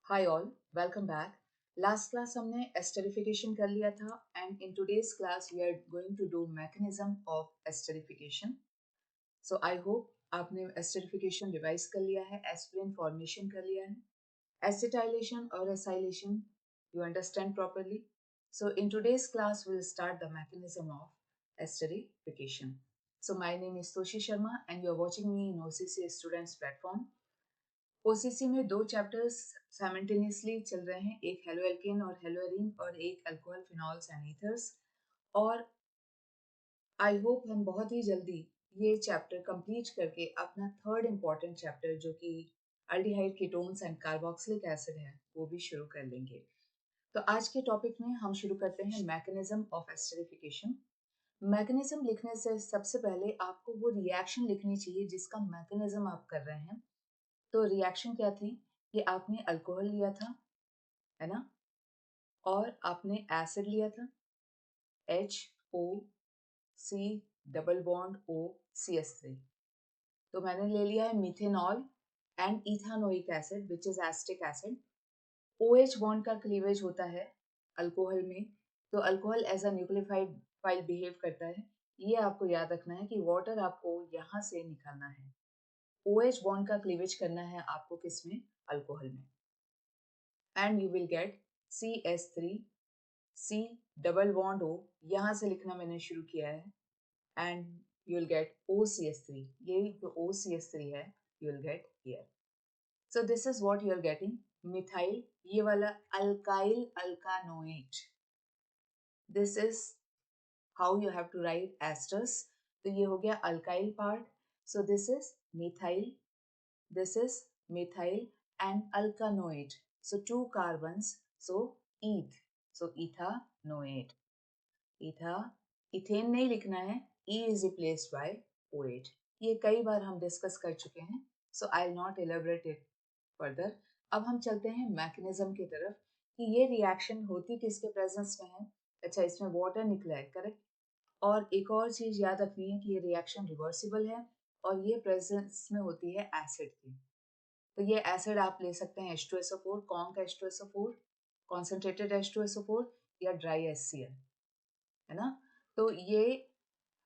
Hi all, welcome back. Last class हमने esterification कर लिया था and in today's class we are going to do mechanism of esterification. So I hope आपने esterification revise कर लिया है, aspirin formation कर लिया है, acetylation or acylation you understand properly. So in today's class we'll start the mechanism of esterification. So my name is Toshi Sharma and you are watching me in OCC Students platform. OCC में दो chapters simultaneously चल रहे हैं, एक halo alkane और hello arene और एक alcohol phenols and ethers. और आई होप हम बहुत ही जल्दी ये चैप्टर कंप्लीट करके अपना थर्ड इम्पॉर्टेंट चैप्टर जो कि aldehyde ketones and carboxylic acid है वो भी शुरू कर लेंगे। तो आज के टॉपिक में हम शुरू करते हैं मैकेनिज्म ऑफ एस्टरिफिकेशन। मैकेनिज्म लिखने से सबसे पहले आपको वो रिएक्शन लिखनी चाहिए जिसका मैकेनिज्म आप कर रहे हैं। तो रिएक्शन क्या थी कि आपने अल्कोहल लिया था, है ना, और आपने एसिड लिया था HOC डबल बॉन्ड OCS3। तो मैंने ले लिया है methanol and ethanoic acid which is acetic acid. OH bond का क्लीवेज होता है अल्कोहल में, तो alcohol as a nucleophile behave करता है। ये आपको याद रखना है कि वाटर आपको यहाँ से निकालना है, OH बॉन्ड का क्लीवेज करना है आपको किसमें, अल्कोहल में, and you will gate CH3 C double bond O, यहाँ से लिखना मैंने शुरू किया है, and you will gate OCS3। ये जो OCS3 है you will get here. So this is what you are getting, methyl, ये वाला alkyl alkanoate. This is how you have to write esters. तो ये हो गया alkyl part, so this is methyl, this is methyl and alkanoate, so two carbons, so eth, so ethanoate, etha, ethane नहीं लिखना है, E is replaced by OH। ये कई बार हम डिस्कस कर चुके हैं, so I'll not elaborate it further। अब हम चलते हैं मैकेनिज्म की तरफ कि ये रिएक्शन होती किसके प्रेजेंस में है। अच्छा, इसमें वाटर निकला है, करेक्ट। और एक और चीज याद रखनी है कि ये रिएक्शन रिवर्सिबल है और ये प्रेजेंस में होती है एसिड की। तो ये एसिड आप ले सकते हैं H2SO4, conc H2SO4, concentrated H2SO4 या ड्राई HCl, है ना। तो ये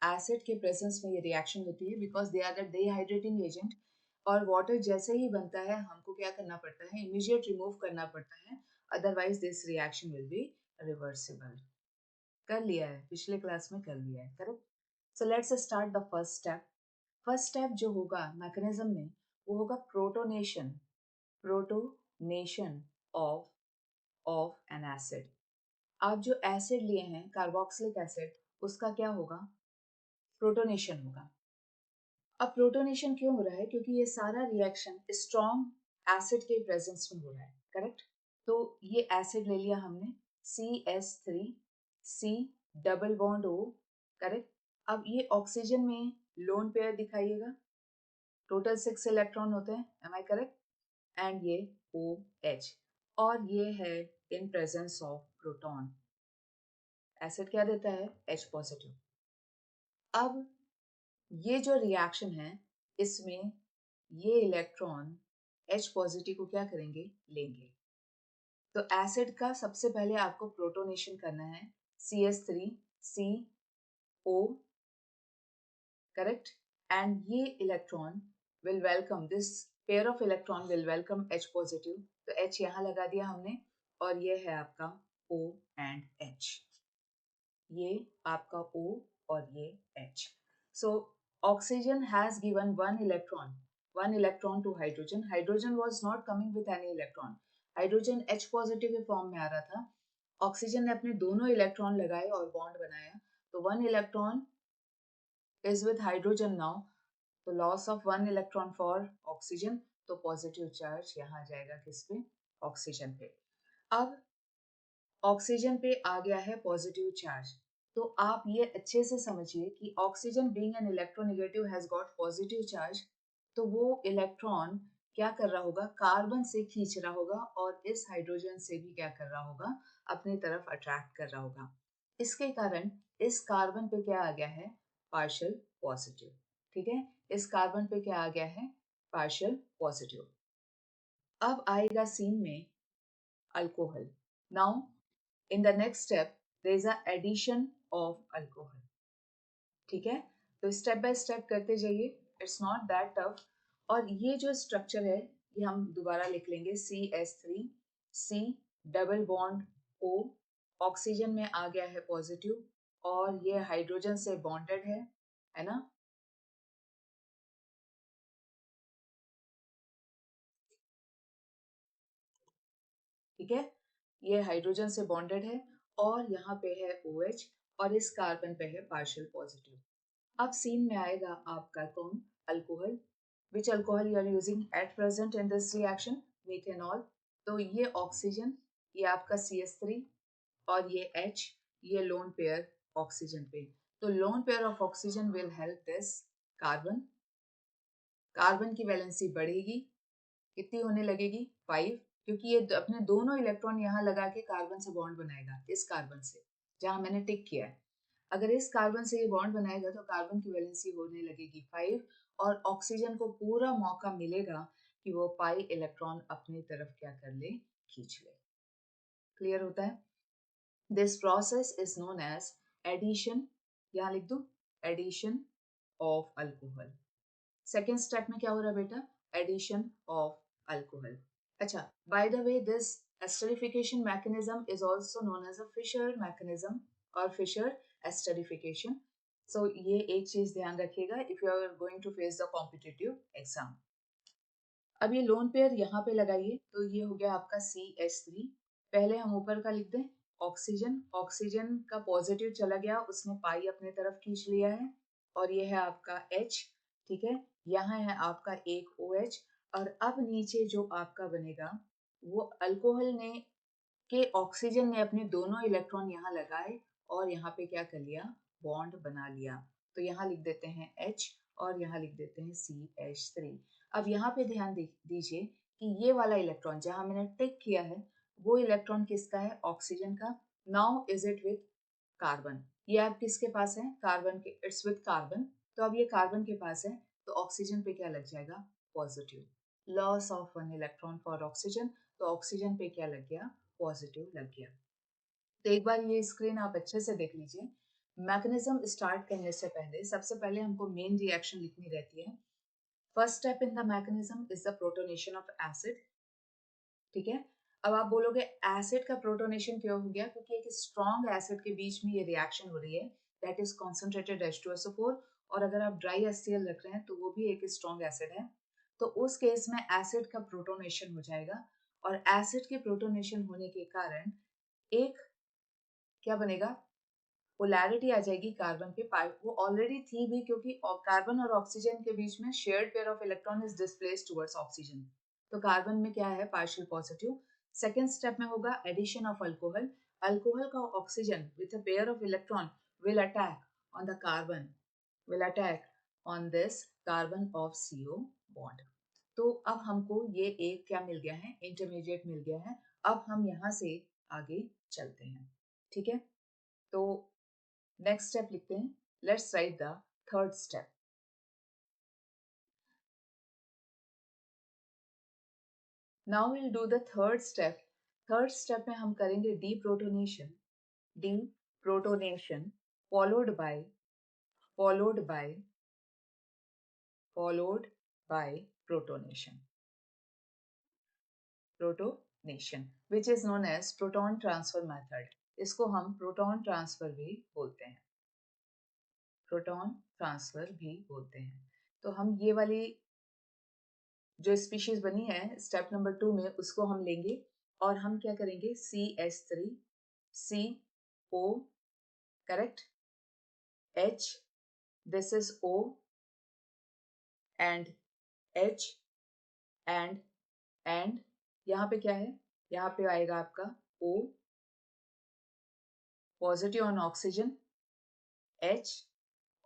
एसिड के प्रेजेंस में ये रिएक्शन होती है because they are the dehydrating agent. और वाटर जैसे ही बनता है हमको क्या करना पड़ता है, इमीडिएट रिमूव करना पड़ता है, otherwise this reaction will be reversible. कर लिया है, पिछले क्लास में कर लिया है, correct. So let's start the first step. First step जो होगा मैकेनिज्म में वो होगा protonation, protonation of N acid. आप जो एसिड लिए हैं कार्बोक्सिलिक एसिड, उसका क्या होगा, प्रोटोनेशन होगा। अब प्रोटोनेशन क्यों हो रहा है, क्योंकि ये सारा रिएक्शन स्ट्रॉन्ग एसिड के प्रेजेंस में हो रहा है, करेक्ट। तो ये एसिड ले लिया हमने CH3 C double bond O, correct. अब ये ऑक्सीजन में लोन पेयर दिखाइएगा, टोटल 6 इलेक्ट्रॉन होते हैं, एम आई करेक्ट, एंड ये OH, और ये है in presence of proton. Acid क्या देता है, H पॉजिटिव। अब ये जो रिएक्शन है इसमें ये इलेक्ट्रॉन H पॉजिटिव को क्या करेंगे, लेंगे। तो एसिड का सबसे पहले आपको प्रोटोनेशन करना है, CH3CO, करेक्ट, एंड ये electron will welcome, this pair of electron will welcome H positive. तो H यहाँ लगा दिया हमने, और ये है आपका O एंड H, ये आपका O और ये H। So oxygen has given one electron to hydrogen. Hydrogen was not coming with any electron. Hydrogen H positive के फॉर्म में आ रहा था, ऑक्सीजन ने अपने दोनों इलेक्ट्रॉन लगाए और बॉन्ड बनाया, तो one electron is with hydrogen now, तो loss of one electron for oxygen, तो पॉजिटिव चार्ज यहाँ जाएगा किस पे, ऑक्सीजन पे। अब ऑक्सीजन पे आ गया है पॉजिटिव चार्ज, तो आप ये अच्छे से समझिए कि oxygen being an electronegative has got positive charge, तो वो इलेक्ट्रॉन क्या कर रहा होगा, कार्बन से खींच रहा होगा और इस हाइड्रोजन से भी क्या कर रहा होगा, अपनी तरफ अट्रैक्ट कर रहा होगा। इसके कारण इस कार्बन पे क्या आ गया है, पार्शियल पॉजिटिव, ठीक है। इस कार्बन पे क्या आ गया है, पार्शियल पॉजिटिव। अब आएगा सीन में alcohol. Now, in the next step, there is a addition of alcohol. ठीक है, तो स्टेप बाय स्टेप करते जाइए, इट्स नॉट दैट टफ. और ये जो स्ट्रक्चर है ये हम दोबारा लिख लेंगे, CH3, C double bond O, oxygen में आ गया है पॉजिटिव और ये हाइड्रोजन से बॉन्डेड है ना. ठीक है, ये हाइड्रोजन से बॉन्डेड है और यहाँ पे है OH और इस कार्बन पे है पार्शियल पॉजिटिव. अब सीन में आएगा आपका कौन, alcohol. Which alcohol you are using at present in this reaction, methanol. तो ये ऑक्सीजन, ये आपका CH3 और ये H, ये लोन पेयर ऑक्सीजन पे. तो lone pair of oxygen will help this carbon. Carbon की वैलेंसी बढ़ेगी, कितनी होने लगेगी, 5, क्योंकि ये अपने दोनों इलेक्ट्रॉन यहाँ लगा के कार्बन से बॉन्ड बनाएगा, इस कार्बन से जहां मैंने टिक किया है. अगर इस कार्बन से ये बॉन्ड बनाएगा तो कार्बन की वैलेंसी होने लगेगी 5 और ऑक्सीजन को पूरा मौका मिलेगा कि वो पाई इलेक्ट्रॉन अपनी तरफ क्या कर ले, खींच ले. क्लियर होता है. This process is known as addition. यहाँ लिख दो, addition of alcohol. Second step में क्या हो रहा है बेटा, एडिशन ऑफ अल्कोहल. अच्छा, by the way this esterification mechanism is also known as a Fischer mechanism or Fischer esterification. So ये एक चीज ध्यान रखिएगा if you are going to face the competitive exam. अब ये लोन पेयर यहाँ पे लगाइए, तो ये हो गया आपका CH3. पहले हम ऊपर का लिख दें, ऑक्सीजन. ऑक्सीजन का पॉजिटिव चला गया, उसने पाई अपने तरफ खींच लिया है और ये है आपका H. ठीक है, यहाँ है आपका एक OH और अब नीचे जो आपका बनेगा वो अल्कोहल ने के ऑक्सीजन ने अपने दोनों इलेक्ट्रॉन यहाँ लगाए और यहाँ पे क्या कर लिया, बॉन्ड बना लिया. तो यहाँ लिख देते हैं H और यहाँ लिख देते हैं CH3. अब यहाँ पे ध्यान दीजिए कि ये वाला इलेक्ट्रॉन जहाँ मैंने टिक किया है वो इलेक्ट्रॉन किसका है, ऑक्सीजन का. Now is it with carbon. ये अब किसके पास है, कार्बन के, इट्स विथ कार्बन. तो अब ये कार्बन के पास है तो ऑक्सीजन पे क्या लग जाएगा, positive. Loss of one electron for oxygen, तो ऑक्सीजन पे क्या लग गया, पॉजिटिव लग गया. तो एक बार ये स्क्रीन आप अच्छे से देख लीजिए. मैकेनिज्म स्टार्ट करने से पहले सबसे पहले हमको मेन रिएक्शन लिखनी रहती है. First step in the mechanism is the protonation of acid. ठीक है, अब आप बोलोगे एसिड का प्रोटोनेशन क्यों हो गया, क्योंकि एक स्ट्रॉन्ग एसिड के बीच में ये रिएक्शन हो रही है, दैट इज कॉन्सेंट्रेटेड H2SO4. और अगर आप ड्राई HCl रख रहे हैं तो वो भी एक स्ट्रॉन्ग एसिड है. तो उस केस में एसिड का प्रोटोनेशन हो जाएगा और एसिड के प्रोटोनेशन होने के कारण एक क्या बनेगा, पोलैरिटी आ जाएगी कार्बन पे. वो ऑलरेडी थी भी, क्योंकि कार्बन और ऑक्सीजन के बीच में shared pair of electron is displaced towards oxygen. तो कार्बन में क्या है, पार्शियल पॉजिटिव. सेकेंड स्टेप में होगा एडिशन ऑफ अल्कोहल. अल्कोहल का oxygen with a pair of electron will attack on the carbon, will attack on this carbon of CO bond. तो अब हमको ये एक क्या मिल गया है, इंटरमीडिएट मिल गया है. अब हम यहाँ से आगे चलते हैं. ठीक है, तो नेक्स्ट स्टेप लिखते हैं. Let's write the third step. Now will do the third step. Third step में हम करेंगे deprotonation. Deprotonation followed by followed by followed by protonation. Protonation which is known as proton transfer method. इसको हम proton transfer भी बोलते हैं, proton transfer भी बोलते हैं. तो हम ये वाली जो स्पीशीज बनी है स्टेप नंबर 2 में उसको हम लेंगे और हम क्या करेंगे, CH3, CO, correct, H, this is O and H and यहाँ पे क्या है, यहाँ पे आएगा आपका O, positive on oxygen, H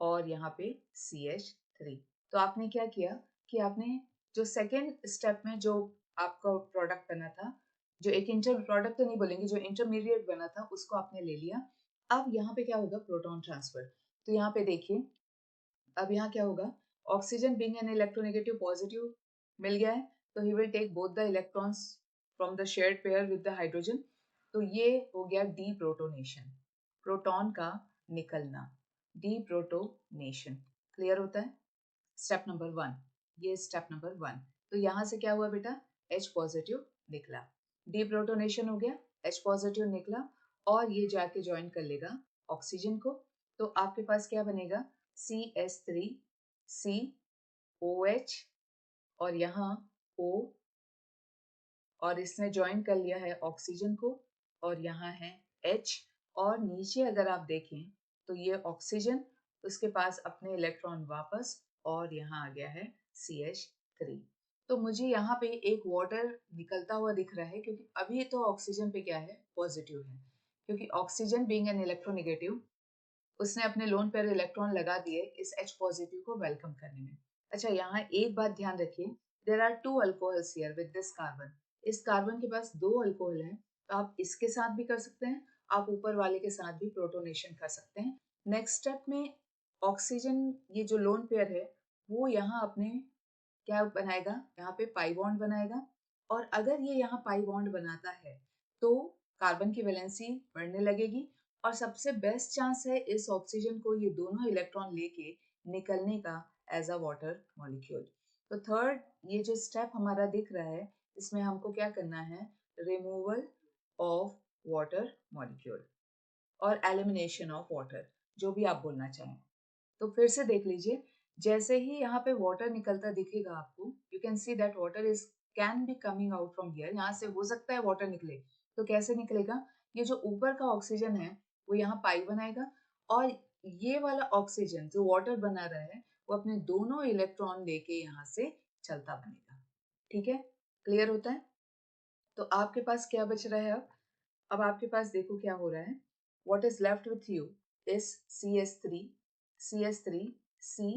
और यहाँ पे CH3. तो आपने क्या किया कि आपने जो सेकेंड स्टेप में जो आपका प्रोडक्ट बना था, जो एक इंटर प्रोडक्ट तो नहीं बोलेंगे, जो इंटरमीडिएट बना था उसको आपने ले लिया. अब यहाँ पे क्या होगा, प्रोटॉन ट्रांसफर. तो यहाँ पे देखिए, अब यहाँ क्या होगा, oxygen being an electronegative positive मिल गया है, तो he will take both the electrons from the shared pair with the hydrogen, तो ये हो गया डी प्रोटोनेशन, प्रोटॉन का निकलना, डी प्रोटोनेशन। क्लियर होता है? स्टेप नंबर 1, ये स्टेप नंबर 1। तो यहाँ से क्या हुआ बेटा, H पॉजिटिव निकला, डी प्रोटोनेशन हो गया, H पॉजिटिव निकला, और ये जाके ज्वाइन कर लेगा ऑक्सीजन को। तो आपके पास क्या बनेगा, CH3 COH, और यहाँ O, और इसने ज्वाइन कर लिया है ऑक्सीजन को, और यहाँ है H, और नीचे अगर आप देखें तो ये ऑक्सीजन, उसके पास अपने इलेक्ट्रॉन वापस, और यहाँ आ गया है CH3। तो मुझे यहाँ पे एक वाटर निकलता हुआ दिख रहा है, क्योंकि अभी तो ऑक्सीजन पे क्या है, पॉजिटिव है, क्योंकि ऑक्सीजन बीइंग एन इलेक्ट्रोनेगेटिव, उसने अपने लोन पेयर इलेक्ट्रॉन लगा दिए इस H पॉजिटिव को वेलकम करने में। अच्छा, यहाँ एक बात ध्यान रखिए, there are 2 alcohols here with this carbon. इस कार्बन के पास 2 अल्कोहल हैं, तो आप इसके साथ भी कर सकते हैं, आप ऊपर वाले के साथ भी प्रोटोनेशन कर सकते हैं। नेक्स्ट स्टेप में ऑक्सीजन, ये जो लोन पेयर है, वो यहाँ अपने क्या बनाएगा, यहाँ पे पाई बॉन्ड बनाएगा, और अगर ये यहाँ पाई बॉन्ड बनाता है तो कार्बन की वैलेंसी बढ़ने लगेगी, और सबसे बेस्ट चांस है इस ऑक्सीजन को ये दोनों इलेक्ट्रॉन लेके निकलने का एज अ वाटर मॉलिक्यूल। तो थर्ड ये जो स्टेप हमारा दिख रहा है, इसमें हमको क्या करना है, रिमूवल ऑफ वाटर मॉलिक्यूल और एलिमिनेशन ऑफ वाटर, जो भी आप बोलना चाहें। तो फिर से देख लीजिए, जैसे ही यहाँ पे वाटर निकलता दिखेगा आपको, you can see that water is can be coming out from here, यहाँ से हो सकता है वाटर निकले। तो कैसे निकलेगा, ये जो ऊपर का ऑक्सीजन है वो यहाँ पाई बनाएगा, और ये वाला ऑक्सीजन जो वाटर बना रहा है वो अपने दोनों इलेक्ट्रॉन लेके यहाँ से चलता बनेगा। ठीक है, क्लियर होता है? तो आपके पास क्या बच रहा है अब आपके पास देखो क्या हो रहा है, what is left with you is CH3 CH3 C,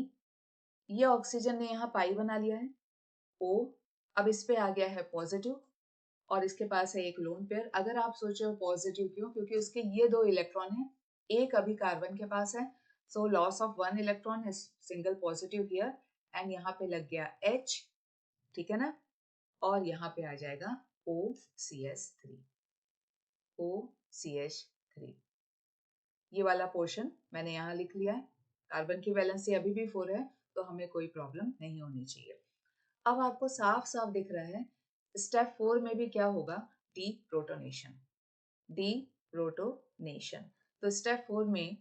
ये ऑक्सीजन ने यहाँ पाई बना लिया है, O, अब इस पे आ गया है पॉजिटिव, और इसके पास है एक लोन पेयर। अगर आप सोच रहे हो पॉजिटिव क्यों, क्योंकि उसके ये 2 इलेक्ट्रॉन हैं, एक अभी कार्बन के पास है, so loss of 1 electron is single positive here, and यहाँ पे लग गया H, ठीक है ना, और यहाँ पे आ जाएगा OCH3 OCH3। ये वाला पोर्शन मैंने यहाँ लिख लिया है, कार्बन की वैलेंसी अभी भी 4 है, तो हमें कोई प्रॉब्लम नहीं होनी चाहिए। अब आपको साफ साफ दिख रहा है स्टेप 4 में भी क्या होगा, डी प्रोटोनेशन, डी प्रोटोनेशन। तो स्टेप 4 में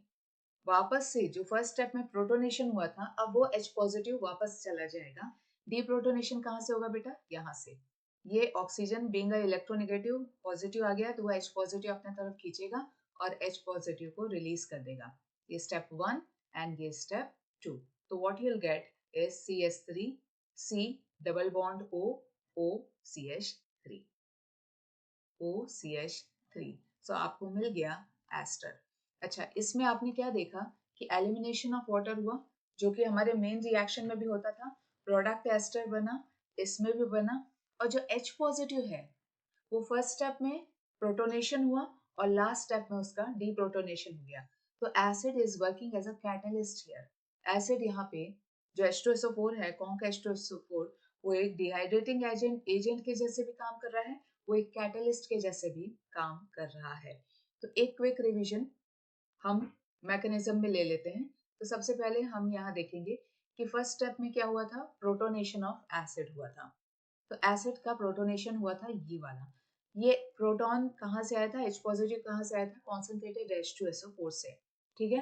वापस से जो फर्स्ट स्टेप में प्रोटोनेशन हुआ था, अब वो H पॉजिटिव वापस चला जाएगा। डी प्रोटोनेशन कहाँ से होगा बेटा, यहाँ से, ये oxygen being a electronegative positive आ गया, तो वो H पॉजिटिव अपने तरफ खींचेगा और H पॉजिटिव को रिलीज कर देगा। ये स्टेप 1 एंड ये स्टेप 2। तो what you will gate is CH3 C double bond O O CH3 OCH3। सो आपको मिल गया एस्टर। अच्छा, इसमें आपने क्या देखा कि एलिमिनेशन ऑफ वाटर हुआ, जो कि हमारे मेन रिएक्शन में भी होता था, प्रोडक्ट एस्टर बना, इसमें भी बना, और जो H पॉजिटिव है वो फर्स्ट स्टेप में प्रोटोनेशन हुआ, और लास्ट स्टेप में उसका डीप्रोटोनेशन हो गया। तो acid is working as a catalyst here. Acid यहाँ पे जो H2SO4 है, कौन का H2SO4, वो एक डिहाइड्रेटिंग एजेंट के जैसे भी काम कर रहा है, वो एक कैटलिस्ट के जैसे भी काम कर रहा है। तो एक क्विक रिवीजन हम मैकेनिज्म में ले लेते हैं। तो सबसे पहले हम यहाँ देखेंगे कि फर्स्ट स्टेप में क्या हुआ था, प्रोटोनेशन ऑफ एसिड हुआ था। तो एसिड का प्रोटोनेशन हुआ था ये वाला, ये प्रोटॉन कहाँ से आया था, H पॉजिटिव कहाँ से आया था, कॉन्सेंट्रेटेड H2SO4 से। ठीक है,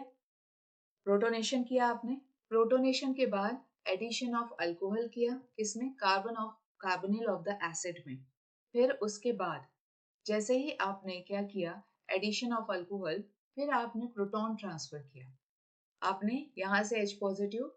प्रोटोनेशन किया आपने, प्रोटोनेशन के बाद एडिशन ऑफ अल्कोहल किया, किसमें, कार्बोनिल ऑफ द एसिड में। फिर उसके बाद जैसे ही आपने क्या किया, एडिशन ऑफ अल्कोहल, फिर आपने प्रोटॉन ट्रांसफर किया, आपने यहाँ से H पॉजिटिव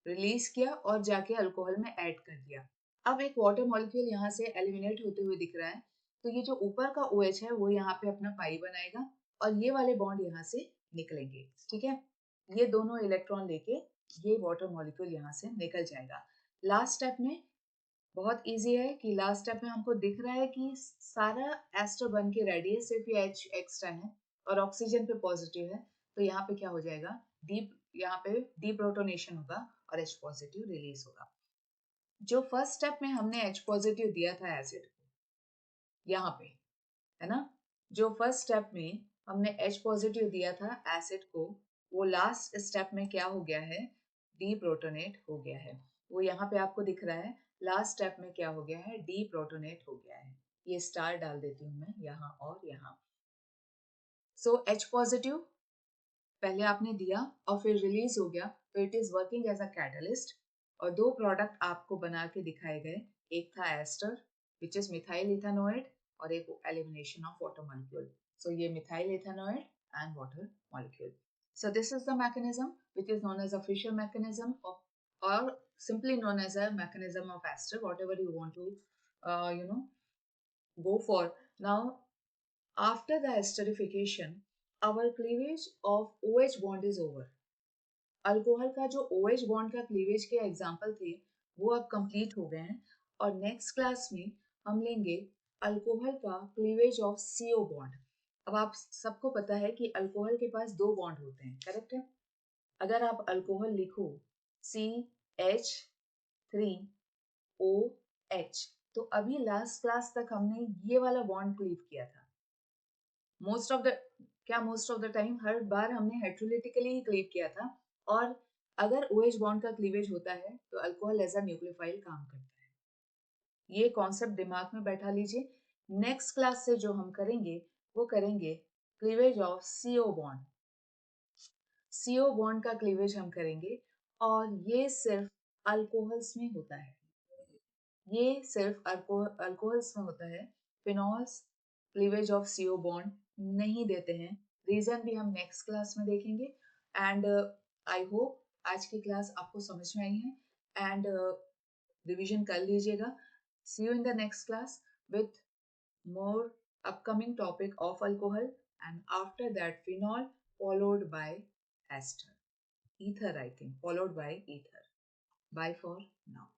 रिलीज किया और जाके अल्कोहल में ऐड कर दिया। अब एक वाटर मॉलिक्यूल यहाँ से एलिमिनेट होते हुए दिख रहा है, तो ये जो ऊपर का OH है वो यहाँ पे अपना पाई बनाएगा, और ये वाले बॉन्ड यहाँ से निकलेंगे। ठीक है, ये दोनों इलेक्ट्रॉन लेके ये वाटर मॉलिक्यूल यहाँ से निकल जाएगा। लास्ट स्टेप में बहुत इजी है कि लास्ट स्टेप में हमको दिख रहा है कि सारा एस्टर बन के रेडी है, सिर्फ ये H एक्स्ट्रा है और ऑक्सीजन पे पॉजिटिव है, तो यहाँ पे क्या हो जाएगा, यहाँ पे डीप्रोटोनेशन होगा और H पॉजिटिव रिलीज होगा। जो फर्स्ट स्टेप में हमने H पॉजिटिव दिया था एसिड, यहाँ पे, है ना? जो फर्स्ट स्टेप में हमने H पॉजिटिव दिया था एसिड को, वो लास्ट स्टेप में क्या हो गया है? डीप्रोटोनेट हो गया है। वो यहाँ पे आपको दिख रहा है, लास्ट स्टेप में क्या हो गया है? डीप्रोटोनेट हो गया है। ये स्टार डाल देती हूँ मैं यहाँ और यहाँ। सो H पॉजिटिव पहले आपने दिया और फिर रिलीज हो गया, तो it is working as a catalyst. और दो प्रोडक्ट आपको बना के दिखाए गए, एक था ester which is methyl ethanoate, और एक elimination of water molecule. So ये methyl ethanoate and water molecule. So this is the mechanism which is known as a Fischer mechanism of, or simply known as a mechanism of Astor, whatever you want to go for. Now after the esterification, our cleavage of OH bond is over. Alcohol का जो OH bond का cleavage के example थे वो अब complete हो गए हैं, और नेक्स्ट क्लास में हम लेंगे अल्कोहल का क्लीवेज ऑफ CO बॉन्ड. अब आप सबको पता है कि अल्कोहल के पास दो बॉन्ड होते हैं, करेक्ट है? अगर आप अल्कोहल लिखो CH3OH, तो अभी लास्ट क्लास तक हमने ये वाला बॉन्ड क्लीव किया था. Most of the most of the time हर बार हमने हेट्रोलिटिकली ही क्लीव किया था. और अगर OH बॉन्ड का क्लीवेज होता है तो अल्कोहल एज अ न्यूक्लियोफाइल काम करता है. ये कॉन्सेप्ट दिमाग में बैठा लीजिए. नेक्स्ट क्लास से जो हम करेंगे वो करेंगे cleavage of CO bond. CO bond का क्लीवेज हम करेंगे, और ये सिर्फ अल्कोहल्स में होता है. ये सिर्फ अल्कोहल्स में होता है. Phenols cleavage of CO bond नहीं देते हैं. रीजन भी हम नेक्स्ट क्लास में देखेंगे. एंड आई होप आज की क्लास आपको समझ में आई है, एंड रिवीजन कर लीजिएगा. See you in the next class with more upcoming topic of alcohol, and after that phenol followed by ester, ether I think, followed by ether. Bye for now.